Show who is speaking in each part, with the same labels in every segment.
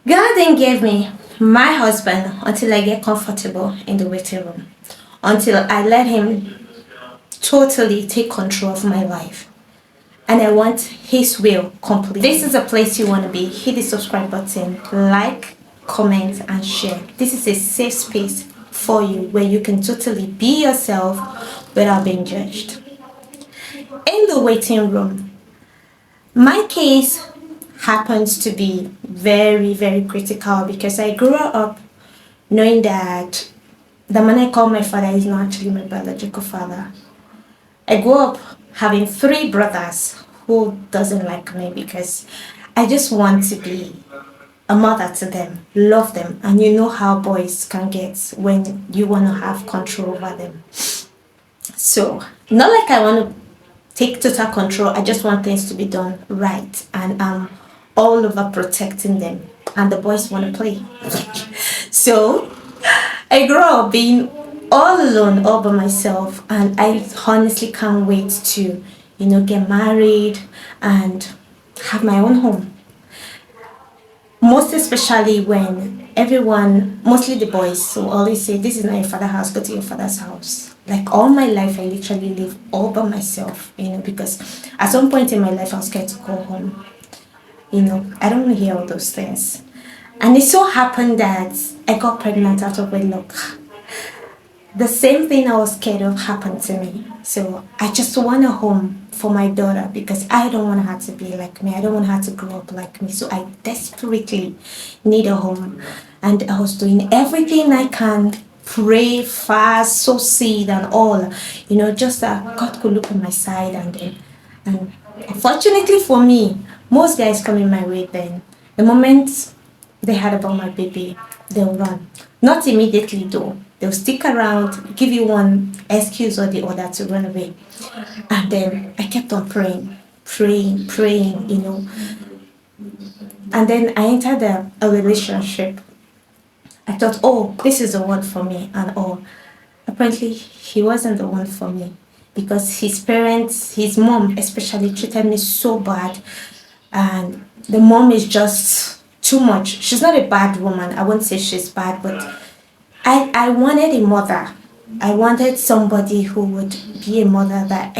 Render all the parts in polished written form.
Speaker 1: God then gave me my husband until I get comfortable in the waiting room, until I let him totally take control of my life. And I want his will completely. This is a place you want to be. Hit the subscribe button, like, comment, and share. This is a safe space for you where you can totally be yourself without being judged. In the waiting room, my case happens to be very, very critical because I grew up knowing that the man I call my father is not actually my biological father. I grew up having three brothers who doesn't like me because I just want to be a mother to them, love them, and you know how boys can get when you want to have control over them. So, not like I want to take total control, I just want things to be done right, and I'm all over protecting them, and the boys want to play. So, I grew up being all alone, all by myself, and I honestly can't wait to, get married and have my own home. Most especially when everyone, mostly the boys, will always say, "This is not your father's house, go to your father's house." Like all my life, I literally live all by myself, because at some point in my life, I was scared to go home. I don't hear all those things. And it so happened that I got pregnant out of wedlock. The same thing I was scared of happened to me. So I just want a home for my daughter because I don't want her to be like me. I don't want her to grow up like me. So I desperately need a home. And I was doing everything I can, pray, fast, sow seed and all, just that God could look on my side and unfortunately for me, most guys coming my way then. The moment they heard about my baby, they'll run. Not immediately though. They'll stick around, give you one excuse or the other to run away. And then I kept on praying, praying. And then I entered a relationship. I thought, oh, this is the one for me and all. Apparently, he wasn't the one for me because his parents, his mom especially, treated me so bad. And the mom is just too much. She's not a bad woman. I won't say she's bad, but I wanted a mother. I wanted somebody who would be a mother that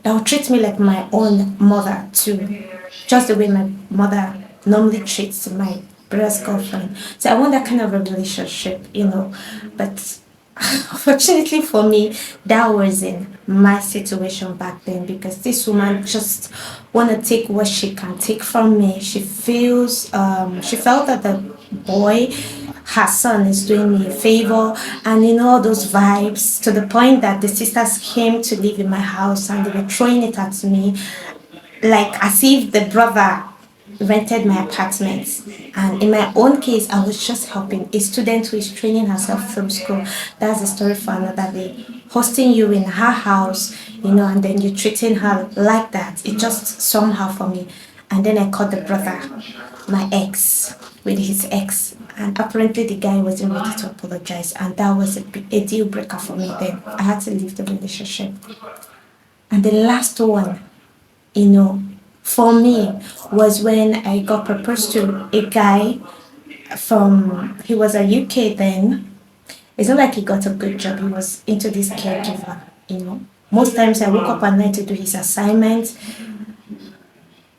Speaker 1: would treat me like my own mother too. Just the way my mother normally treats my brother's girlfriend. So I want that kind of a relationship. But unfortunately for me, that wasn't my situation back then because this woman just want to take what she can take from me. She felt that the boy, her son, is doing me a favor, and all those vibes, to the point that the sisters came to live in my house and they were throwing it at me like as if the brother rented my apartment. And in my own case, I was just helping a student who is training herself from school. That's a story for another day. Hosting you in her house, and then you treating her like that. It just somehow for me. And then I caught the brother, my ex, with his ex. And apparently the guy wasn't ready to apologize. And that was a deal breaker for me then. I had to leave the relationship. And the last one, for me was when I got proposed to a guy he was a UK then. It's not like he got a good job, he was into this caregiver. Most times I woke up at night to do his assignments.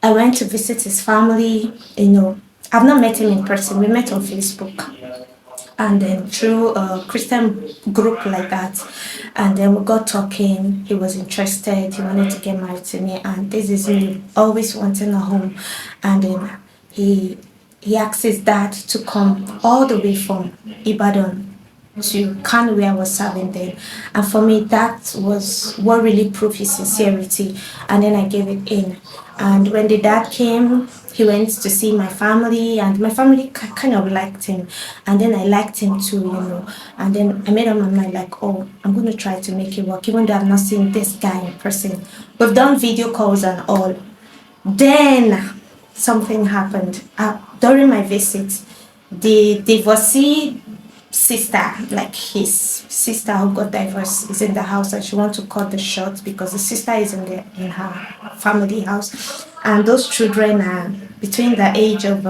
Speaker 1: I went to visit his family. I've not met him in person, we met on Facebook. And then through a Christian group like that, and then we got talking. He was interested, he wanted to get married to me, and this is me always wanting a home. And then he asked his dad to come all the way from Ibadan to Kano where I was serving then. And for me, that was what really proved his sincerity. And then I gave it in. And when the dad came, he went to see my family, and my family kind of liked him. And then I liked him too. And then I made up my mind like, oh, I'm going to try to make it work, even though I've not seen this guy in person. We've done video calls and all. Then something happened. During my visit, the divorcee sister, like his sister who got divorced, is in the house, and she wants to cut the short because the sister is in her family house, and those children are between the age of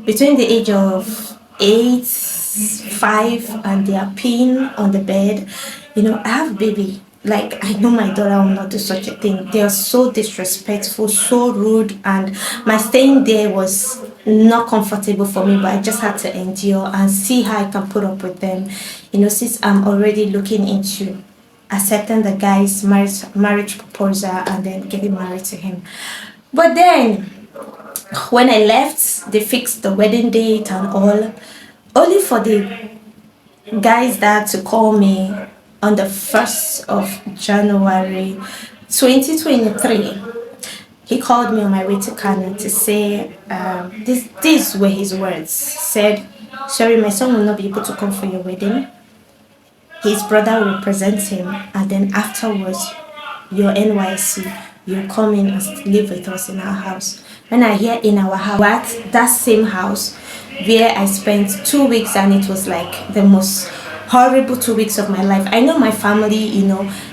Speaker 1: between the age of 8, 5, and they are peeing on the bed. I have baby. Like, I know my daughter will not do such a thing. They are so disrespectful, so rude, and my staying there was not comfortable for me, but I just had to endure and see how I can put up with them. Since I'm already looking into accepting the guy's marriage proposal and then getting married to him. But then when I left, they fixed the wedding date and all, only for the guy's dad to call me on the 1st of January 2023. He called me on my way to Kano to say, these were his words. Said, sorry, my son will not be able to come for your wedding. His brother will represent him, and then afterwards, your NYC, you come in and live with us in our house. When I hear in our house, at that same house where I spent 2 weeks, and it was like the most horrible 2 weeks of my life. I know my family,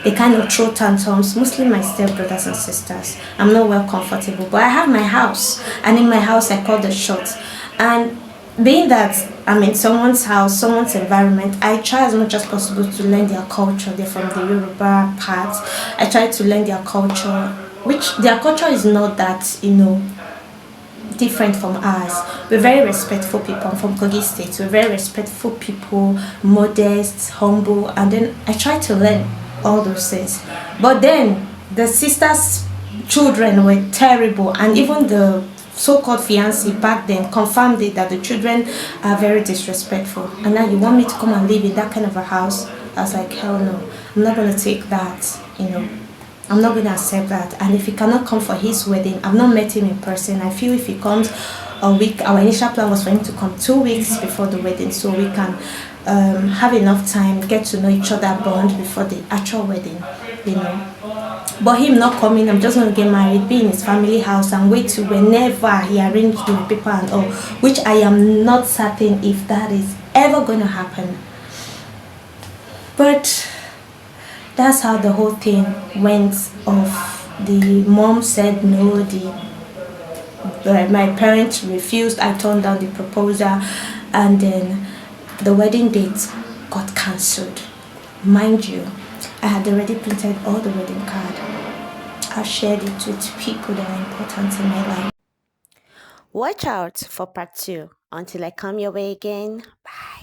Speaker 1: they kind of throw tantrums, mostly my stepbrothers and sisters. I'm not well comfortable, but I have my house, and in my house, I call the shots. And being that I'm in someone's house, someone's environment, I try as much as possible to learn their culture. They're from the Yoruba part. I try to learn their culture, which their culture is not that, different from ours. We're very respectful people. I'm from Kogi State. We're very respectful people, modest, humble, and then I try to learn all those things. But then the sisters' children were terrible, and even the so-called fiance back then confirmed it that the children are very disrespectful. And now you want me to come and live in that kind of a house? I was like, hell no, I'm not going to take that. I'm not going to accept that. And if he cannot come for his wedding, I've not met him in person. I feel if he comes a week, our initial plan was for him to come 2 weeks before the wedding, so we can have enough time, get to know each other, bond before the actual wedding. But him not coming, I'm just going to get married, be in his family house, and wait till whenever he arranged my paper and all, which I am not certain if that is ever going to happen. But that's how the whole thing went off. The mom said no, my parents refused. I turned down the proposal, and then the wedding date got cancelled. Mind you, I had already printed all the wedding card. I shared it with people that are important in my life. Watch out for part 2 until I come your way again. Bye.